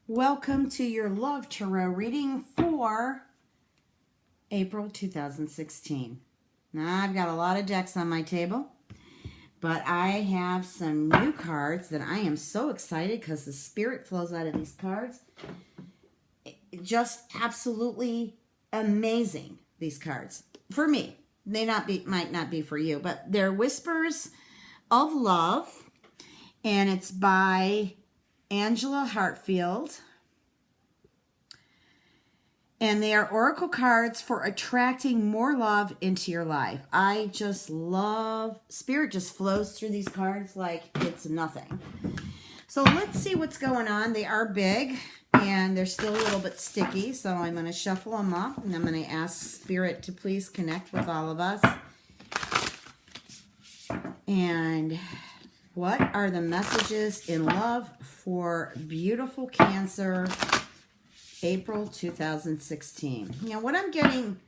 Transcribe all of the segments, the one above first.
Welcome to your Love Tarot reading for April 2016. Now, I've got a lot of decks on my table, but I have some new cards that I am so excited because the spirit flows out of these cards. Just absolutely amazing, these cards. For me, they might not be for you, but they're Whispers of Love, and it's by Angela Hartfield, and they are oracle cards for attracting more love into your life. I just love, spirit just flows through these cards like it's nothing. So let's see what's going on. They are big and they're still a little bit sticky, so I'm going to shuffle them up and I'm going to ask spirit to please connect with all of us. And what are the messages in love for beautiful Cancer, April 2016? You know, what I'm getting,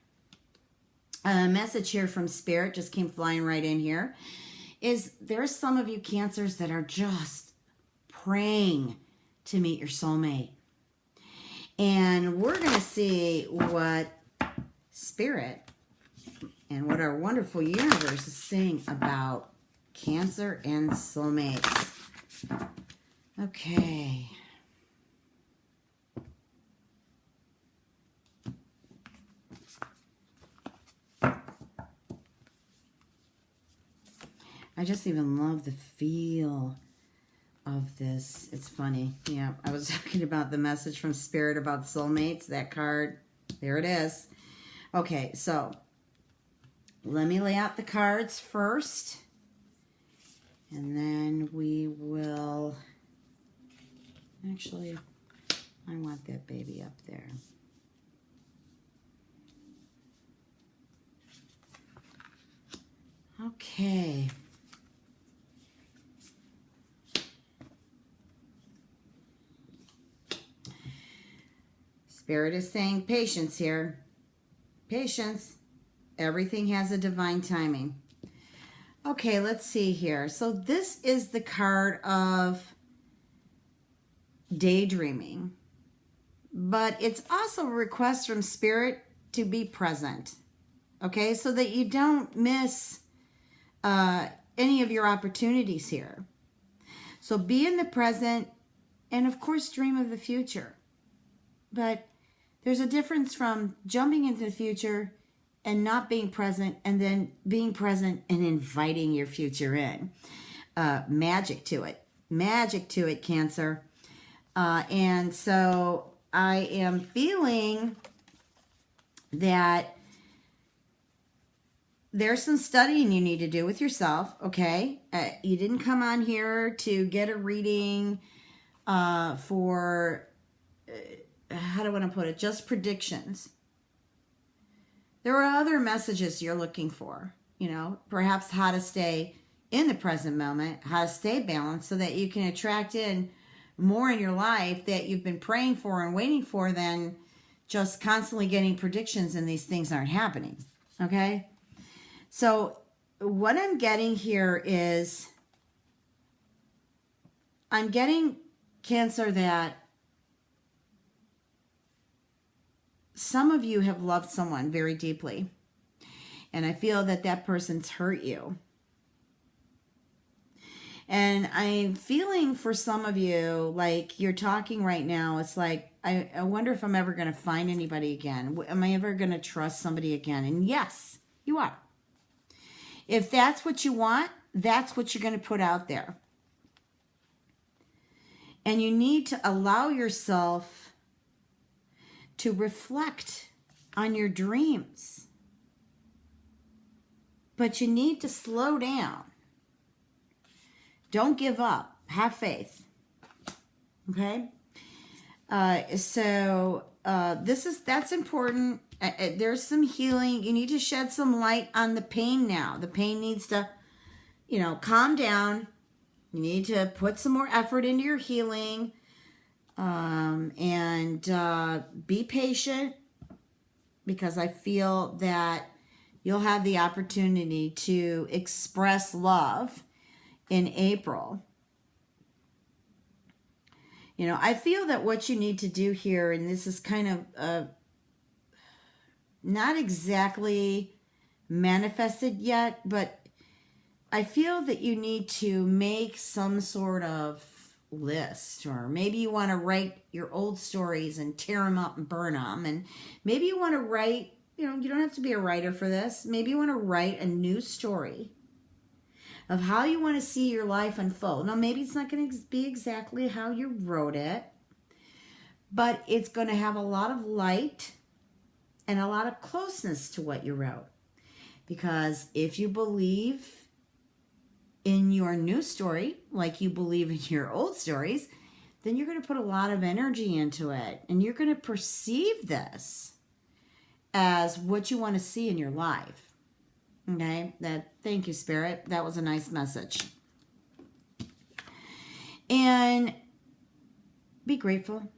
a message here from Spirit, just came flying right in here, is there's some of you Cancers that are just praying to meet your soulmate. And we're going to see what Spirit and what our wonderful universe is saying about Cancer and soulmates. Okay. I just even love the feel of this. It's funny. Yeah, I was talking about the message from Spirit about soulmates. That card, there it is. Okay, so let me lay out the cards first. And then we will, actually, I want that baby up there. Okay. Spirit is saying patience here. Patience. Everything has a divine timing. Okay, let's see here. So this is the card of daydreaming, but it's also a request from Spirit to be present, okay, so that you don't miss any of your opportunities here. So be in the present and, of course, dream of the future. But there's a difference from jumping into the future and not being present, and then being present and inviting your future in. Magic to it. Magic to it, Cancer. And so I am feeling that there's some studying you need to do with yourself, okay? You didn't come on here to get a reading for, how do I want to put it, just predictions. There are other messages you're looking for, you know, perhaps how to stay in the present moment, how to stay balanced so that you can attract in more in your life that you've been praying for and waiting for than just constantly getting predictions and these things aren't happening, okay? So what I'm getting here is I'm getting, Cancer, that some of you have loved someone very deeply, and I feel that that person's hurt you. And I'm feeling for some of you, like you're talking right now, it's like, I wonder if I'm ever going to find anybody again. Am I ever going to trust somebody again? And yes, you are. If that's what you want, that's what you're going to put out there. And you need to allow yourself to reflect on your dreams. But you need to slow down. Don't give up. Have faith. Okay? That's important. There's some healing. You need to shed some light on the pain now. The pain needs to, calm down. You need to put some more effort into your healing. And be patient, because I feel that you'll have the opportunity to express love in April. You know, I feel that what you need to do here, and this is kind of not exactly manifested yet, but I feel that you need to make some sort of list, or maybe you want to write your old stories and tear them up and burn them. And maybe you want to write, you know, you don't have to be a writer for this. Maybe you want to write a new story of how you want to see your life unfold. Now, maybe it's not going to be exactly how you wrote it, but it's going to have a lot of light and a lot of closeness to what you wrote. Because if you believe in your new story like you believe in your old stories, then you're going to put a lot of energy into it. And you're going to perceive this as what you want to see in your life. Okay? Thank you, Spirit. That was a nice message. And be grateful.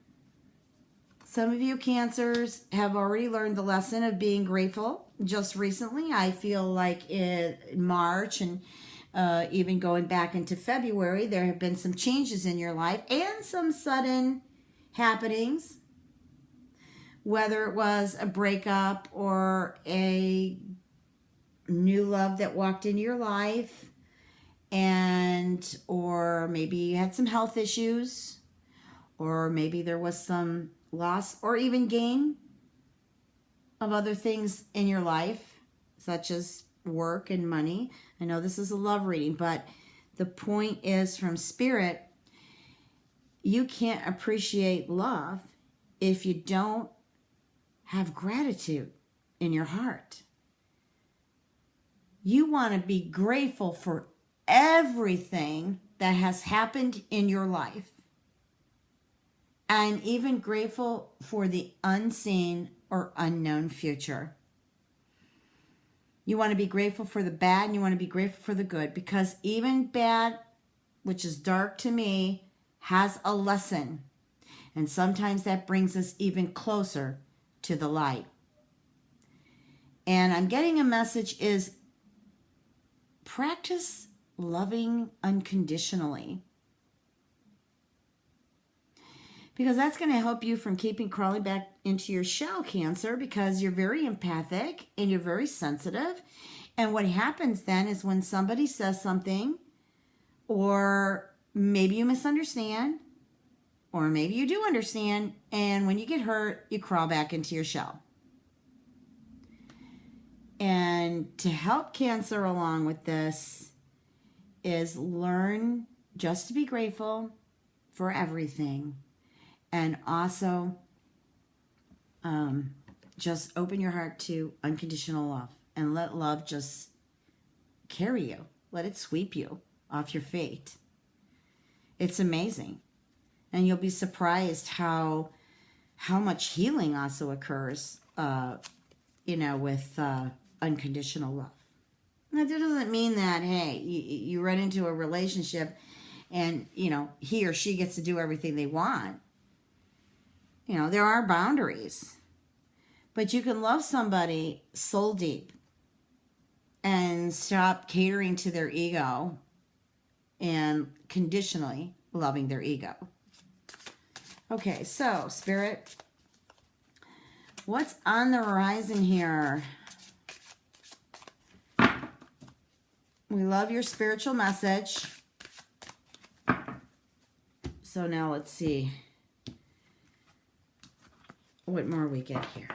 Some of you Cancers have already learned the lesson of being grateful just recently. I feel like in March and even going back into February, there have been some changes in your life and some sudden happenings, whether it was a breakup or a new love that walked into your life, or maybe you had some health issues, or maybe there was some loss or even gain of other things in your life, such as work and money. I know this is a love reading, but the point is, from Spirit, you can't appreciate love if you don't have gratitude in your heart. You want to be grateful for everything that has happened in your life, and even grateful for the unseen or unknown future. You want to be grateful for the bad, and you want to be grateful for the good, because even bad, which is dark to me, has a lesson. And sometimes that brings us even closer to the light. And I'm getting a message is practice loving unconditionally. Because that's going to help you from keeping crawling back into your shell, Cancer, because you're very empathic and you're very sensitive. And what happens then is when somebody says something, or maybe you misunderstand, or maybe you do understand, and when you get hurt, you crawl back into your shell. And to help Cancer along with this is learn just to be grateful for everything. And also, just open your heart to unconditional love and let love just carry you. Let it sweep you off your feet. It's amazing. And you'll be surprised how much healing also occurs, with unconditional love. Now, that doesn't mean that, hey, you run into a relationship and, he or she gets to do everything they want. There are boundaries. But you can love somebody soul deep and stop catering to their ego and conditionally loving their ego. Okay, so, Spirit, what's on the horizon here? We love your spiritual message. So now let's see what more we get here.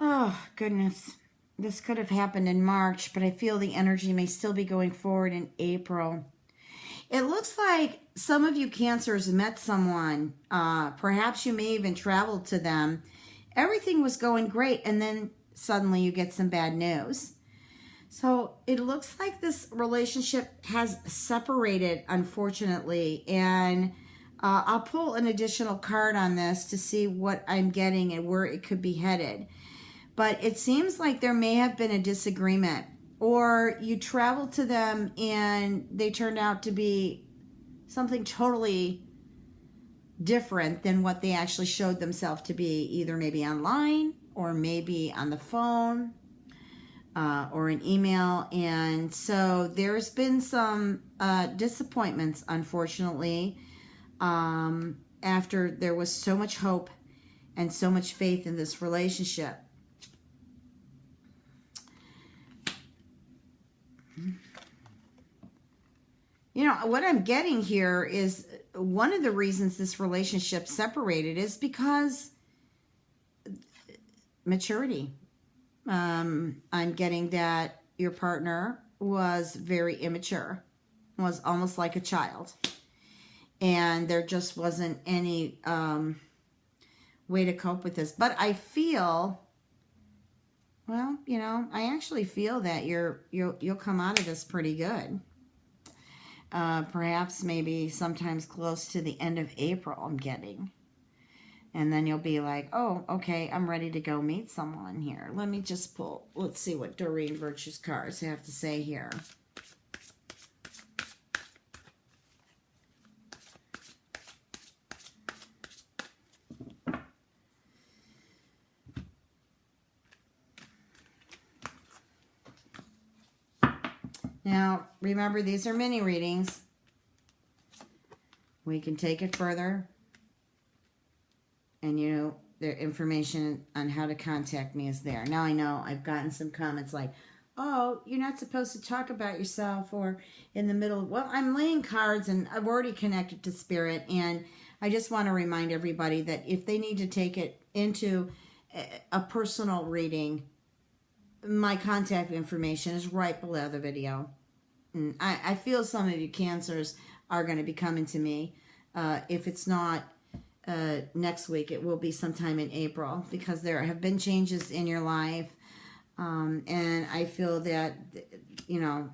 Oh, goodness. This could have happened in March, but I feel the energy may still be going forward in April. It looks like some of you Cancers met someone. Perhaps you may even travel to them. Everything was going great, and then suddenly you get some bad news. So it looks like this relationship has separated, unfortunately. And I'll pull an additional card on this to see what I'm getting and where it could be headed. But it seems like there may have been a disagreement, or you traveled to them and they turned out to be something totally different than what they actually showed themselves to be, either maybe online or maybe on the phone or an email. And so there's been some disappointments, unfortunately, after there was so much hope and so much faith in this relationship. You know, what I'm getting here is one of the reasons this relationship separated is because maturity. I'm getting that your partner was very immature, was almost like a child. And there just wasn't any way to cope with this. But I feel, well, you know, I actually feel that you'll come out of this pretty good. Perhaps maybe sometimes close to the end of April, I'm getting. And then you'll be like, oh, okay, I'm ready to go meet someone here. Let me just pull, let's see what Doreen Virtue's cards have to say here. Now, remember, these are mini readings. We can take it further. And, you know, the information on how to contact me is there. Now I know I've gotten some comments like, oh, you're not supposed to talk about yourself, or in the middle. Well, I'm laying cards and I've already connected to Spirit. And I just want to remind everybody that if they need to take it into a personal reading, my contact information is right below the video. And I feel some of you Cancers are going to be coming to me. If it's not next week, it will be sometime in April, because there have been changes in your life. And I feel that, you know,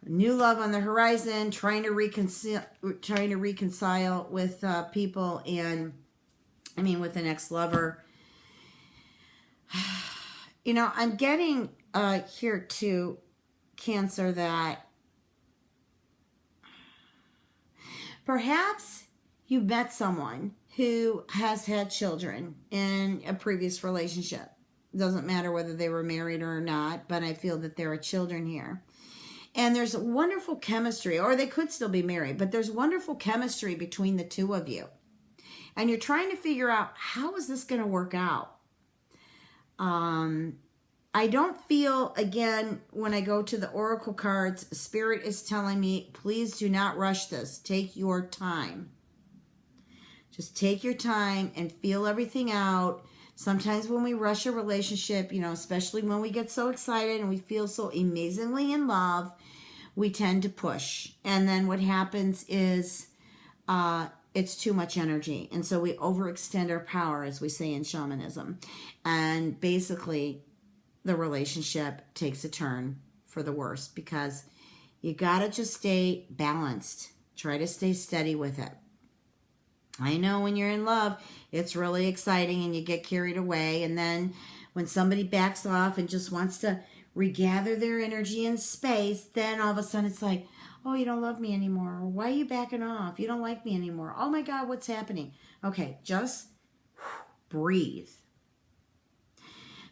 new love on the horizon, trying to reconcile with people, and I mean with an ex-lover. You know, I'm getting here too, Cancer, that perhaps you met someone who has had children in a previous relationship. Doesn't matter whether they were married or not, but I feel that there are children here. And there's wonderful chemistry, or they could still be married, but there's wonderful chemistry between the two of you. And you're trying to figure out, how is this going to work out? I don't feel, again, when I go to the Oracle cards, Spirit is telling me, please do not rush this. Take your time. Just take your time and feel everything out. Sometimes when we rush a relationship, you know, especially when we get so excited and we feel so amazingly in love, we tend to push. And then what happens is it's too much energy. And so we overextend our power, as we say in shamanism. And basically, the relationship takes a turn for the worse, because you got to just stay balanced. Try to stay steady with it. I know when you're in love, it's really exciting and you get carried away. And then when somebody backs off and just wants to regather their energy in space, then all of a sudden it's like, oh, you don't love me anymore. Or why are you backing off? You don't like me anymore. Oh my God, what's happening? Okay, just breathe.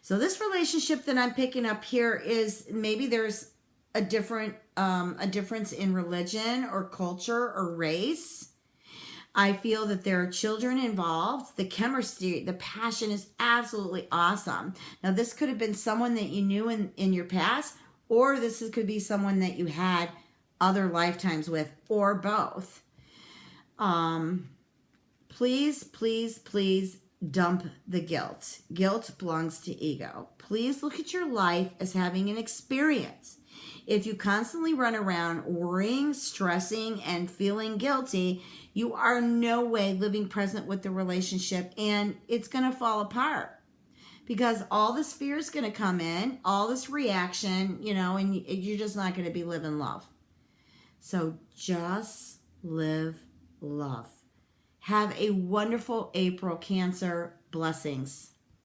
So this relationship that I'm picking up here is, maybe there's a difference in religion or culture or race. I feel that there are children involved. The chemistry, the passion is absolutely awesome. Now, this could have been someone that you knew in your past, or this could be someone that you had other lifetimes with, or both. Please, please, please dump the guilt. Guilt belongs to ego. Please look at your life as having an experience. If you constantly run around worrying, stressing, and feeling guilty, you are no way living present with the relationship, and it's going to fall apart, because all this fear is going to come in, all this reaction, you know, and you're just not going to be living love. So just live love. Have a wonderful April, Cancer. Blessings.